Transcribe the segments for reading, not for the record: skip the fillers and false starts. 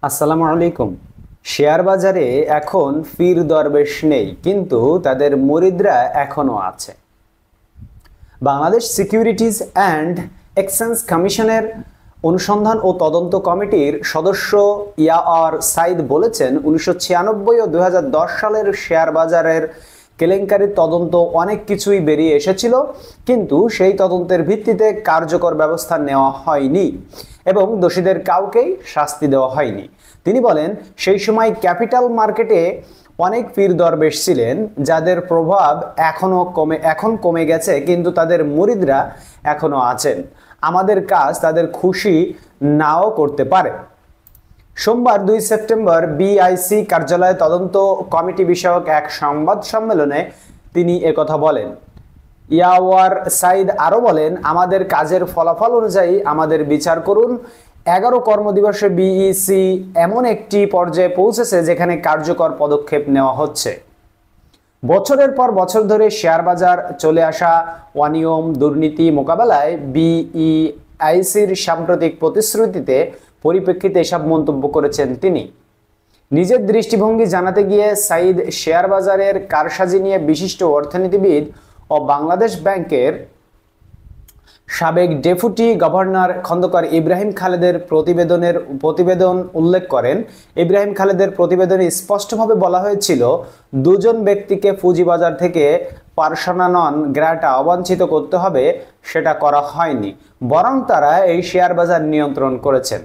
আসসালামু আলাইকুম। শেয়ার বাজারে এখন পীর দরবেশ নেই, কিন্তু তাদের মুরিদরা এখনো আছে। বাংলাদেশ সিকিউরিটিজ অ্যান্ড এক্সচেঞ্জ কমিশনের অনুসন্ধান ও তদন্ত কমিটির সদস্য ইয়ার সাইদ বলেছেন, 1996 ও 2010 সালের শেয়ার বাজারের কেলেঙ্কারির তদন্ত অনেক কিছুই বেরিয়ে এসেছিল, কিন্তু সেই তদন্তের ভিত্তিতে কার্যকর ব্যবস্থা নেওয়া হয়নি এবং দোষীদের কাউকেই শাস্তি দেওয়া হয়নি। তিনি বলেন, সেই সময় ক্যাপিটাল মার্কেটে অনেক পীর দরবেশ ছিলেন, যাদের প্রভাব এখন কমে গেছে, কিন্তু তাদের মুরিদরা এখনো আছেন। আমাদের কাজ তাদের খুশি নাও করতে পারে। সোমবার 2 সেপ্টেম্বর বিআইসি কার্যালয়ে তদন্ত কমিটি বিষয়ক এক সংবাদ সম্মেলনে তিনি একথা বলেন। ইয়াওয়ার সাইদ আরও বলেন, আমাদের কাজের ফলাফল অনুযায়ী আমাদের বিচার করুন। 11 কর্মদিবসে বিইসি এমন একটি পর্যায়ে পৌঁছেছে যেখানে কার্যকর পদক্ষেপ নেওয়া হচ্ছে। বছরের পর বছর ধরে শেয়ার বাজার চলে আসা অনিয়ম দুর্নীতি মোকাবেলায় বিইআইসির সাম্প্রতিক প্রতিশ্রুতিতে পরিপ্রেক্ষিতে এসব মন্তব্য করেছেন তিনি। নিজের দৃষ্টিভঙ্গি জানাতে গিয়ে সাইদ শেয়ার বাজারের কারসাজি নিয়ে বিশিষ্ট অর্থনীতিবিদ ও বাংলাদেশ ব্যাংকের সাবেক ডেপুটি গভর্নর খন্দকার ইব্রাহিম খালেদের প্রতিবেদন উল্লেখ করেন। ইব্রাহিম খালেদের প্রতিবেদনে স্পষ্টভাবে বলা হয়েছিল, দুজন ব্যক্তিকে পুঁজিবাজার থেকে পার্সোনা নন গ্রাটা অবাঞ্ছিত করতে হবে, সেটা করা হয়নি, বরং তারা এই শেয়ার বাজার নিয়ন্ত্রণ করেছেন।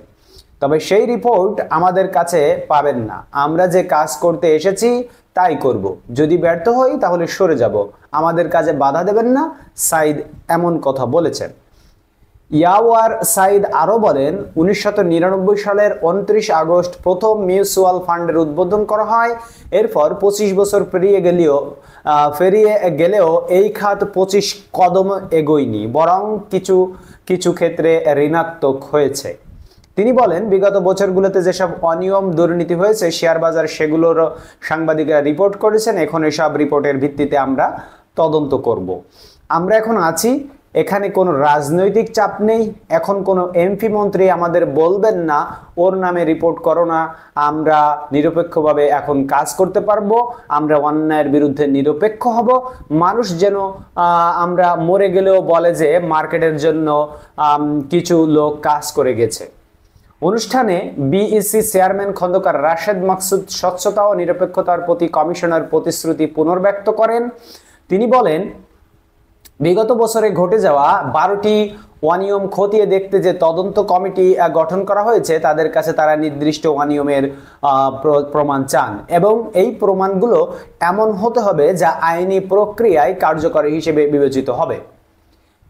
তবে সেই রিপোর্ট আমাদের কাছে পাবেন না। আমরা যে কাজ করতে এসেছি তাই করব। যদি ব্যর্থ হই তাহলে সরে যাব। আমাদের কাজে বাধা দেবেন না, সাইদ এমন কথা বলেছেন। ইয়াওয়ার সাইদ আরও বলেন, 1999 সালের 29 আগস্ট প্রথম মিউচুয়াল ফান্ডের উদ্বোধন করা হয়। এরপর 25 বছর পেরিয়ে গেলেও এই খাত 25 কদম এগোয়নি, বরং কিছু ক্ষেত্রে ঋণাত্মক হয়েছে। তিনি বলেন, বিগত বছরগুলোতে যেসব অনিয়ম দুর্নীতি হয়েছে শেয়ার বাজার সেগুলোর সাংবাদিকরা রিপোর্ট করেছেন। এখন এসব রিপোর্টের ভিত্তিতে আমরা তদন্ত করব। আমরা এখন আছি, এখানে কোনো রাজনৈতিক চাপ নেই। এখন কোনো এমপি মন্ত্রী আমাদের বলবেন না ওর নামে রিপোর্ট করো না। আমরা নিরপেক্ষভাবে এখন কাজ করতে পারবো। আমরা অন্যায়ের বিরুদ্ধে নিরপেক্ষ হব। মানুষ যেন আমরা মরে গেলেও বলে যে মার্কেটের জন্য কিছু লোক কাজ করে গেছে। অনুষ্ঠানে বিইসি চেয়ারম্যান খন্দকার রাশেদ মাকসুদ স্বচ্ছতা ও নিরপেক্ষতার প্রতি কমিশনের প্রতিশ্রুতি পুনর্ব্যক্ত করেন। তিনি বলেন, বিগত বছরে ঘটে যাওয়া 12টি অনিয়ম খতিয়ে দেখতে যে তদন্ত কমিটি গঠন করা হয়েছে, তাদের কাছে তারা নির্দিষ্ট অনিয়মের প্রমাণ চান এবং এই প্রমাণগুলো এমন হতে হবে যা আইনি প্রক্রিয়ায় কার্যকরী হিসেবে বিবেচিত হবে।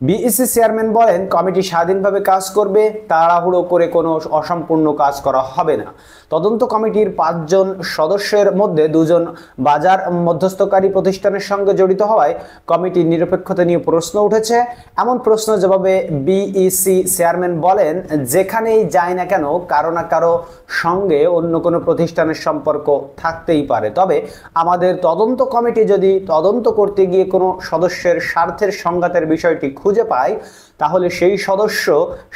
বিইসি চেয়ারম্যান বলেন, কমিটি স্বাধীনভাবে কাজ করবে, তাড়াহুড়ো করে কোনো অসম্পূর্ণ কাজ করা হবে না। তদন্ত কমিটির 5 জন সদস্যের মধ্যে 2 জন বাজার মধ্যস্থকারী প্রতিষ্ঠানের সঙ্গে জড়িত হওয়ায় কমিটির নিরপেক্ষতা নিয়ে প্রশ্ন উঠেছে। এমন প্রশ্ন জবাবে বিইসি চেয়ারম্যান বলেন, যেখানেই যায় না কেন কারো না কারো সঙ্গে অন্য কোনো প্রতিষ্ঠানের সম্পর্ক থাকতেই পারে। তবে আমাদের তদন্ত কমিটি যদি তদন্ত করতে গিয়ে কোনো সদস্যের স্বার্থের সংঘাতের বিষয়টি খুঁজে পায়, তাহলে সেই সদস্য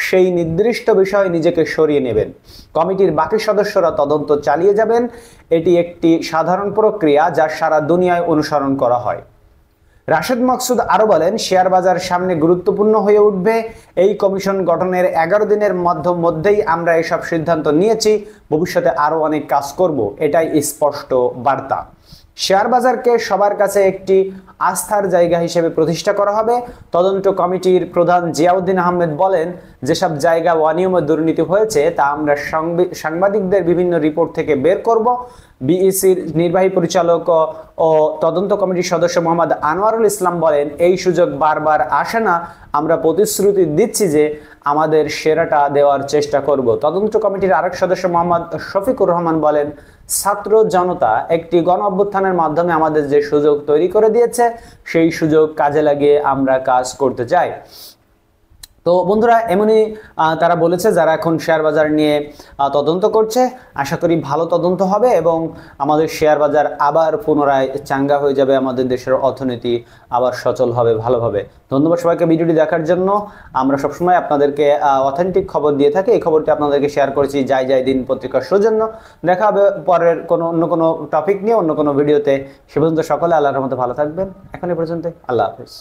সেই নির্দিষ্ট বিষয়ে নিজেকে সরিয়ে নেবেন। কমিটির বাকি সদস্যরা তদন্ত চালিয়ে যাবেন। এটি একটি সাধারণ প্রক্রিয়া যা সারা দুনিয়ায় অনুসরণ করা হয়। রাশেদ মাকসুদ আরও বলেন, শেয়ার বাজার সামনে গুরুত্বপূর্ণ হয়ে উঠবে। এই কমিশন গঠনের 11 দিনের মধ্যেই আমরা এসব সিদ্ধান্ত নিয়েছি। ভবিষ্যতে আরও অনেক কাজ করব, এটাই স্পষ্ট বার্তা। শেয়ার বাজারকে সবার কাছে একটি আস্থার জায়গা হিসেবে প্রতিষ্ঠা করা হবে। তদন্ত কমিটির প্রধান জিয়াউদ্দিন আহমেদ বলেন, যেসব জায়গা অনিয়ম ও দুর্নীতি হয়েছে তা আমরা সাংবাদিকদের বিভিন্ন রিপোর্ট থেকে বের করব। বিইসির নির্বাহী পরিচালক ও তদন্ত কমিটির সদস্য মোহাম্মদ আনোয়ারুল ইসলাম বলেন, এই সুযোগ বারবার আসে না। আমরা প্রতিশ্রুতি দিচ্ছি যে আমাদের সেরাটা দেওয়ার চেষ্টা করব। তদন্ত কমিটির আরেক সদস্য মোহাম্মদ শফিকুর রহমান বলেন, ছাত্র জনতা একটি গণ অভ্যুত্থানের মাধ্যমে আমাদের যে সুযোগ তৈরি করে দিয়েছে, সেই সুযোগ কাজে লাগিয়ে আমরা কাজ করতে চাই। তো বন্ধুরা এমনই তারা বলেছে যারা এখন শেয়ার বাজার নিয়ে তদন্ত করছে। আশা করি ভালো তদন্ত হবে এবং আমাদের শেয়ার বাজার আবার পুনরায় চাঙ্গা হয়ে যাবে, আমাদের দেশের অর্থনীতি আবার সচল হবে ভালোভাবে। ধন্যবাদ সবাইকে ভিডিওটি দেখার জন্য। আমরা সবসময় আপনাদেরকে অথেন্টিক খবর দিয়ে থাকি। এই খবরটি আপনাদেরকে শেয়ার করেছি যাই যাই দিন পত্রিকার সৌজন্য। দেখা হবে পরের অন্য কোনো টপিক নিয়ে অন্য কোনো ভিডিওতে। সে পর্যন্ত সকলে আল্লাহর রহমতে ভালো থাকবেন। এখন এ পর্যন্ত আল্লাহ হাফেজ।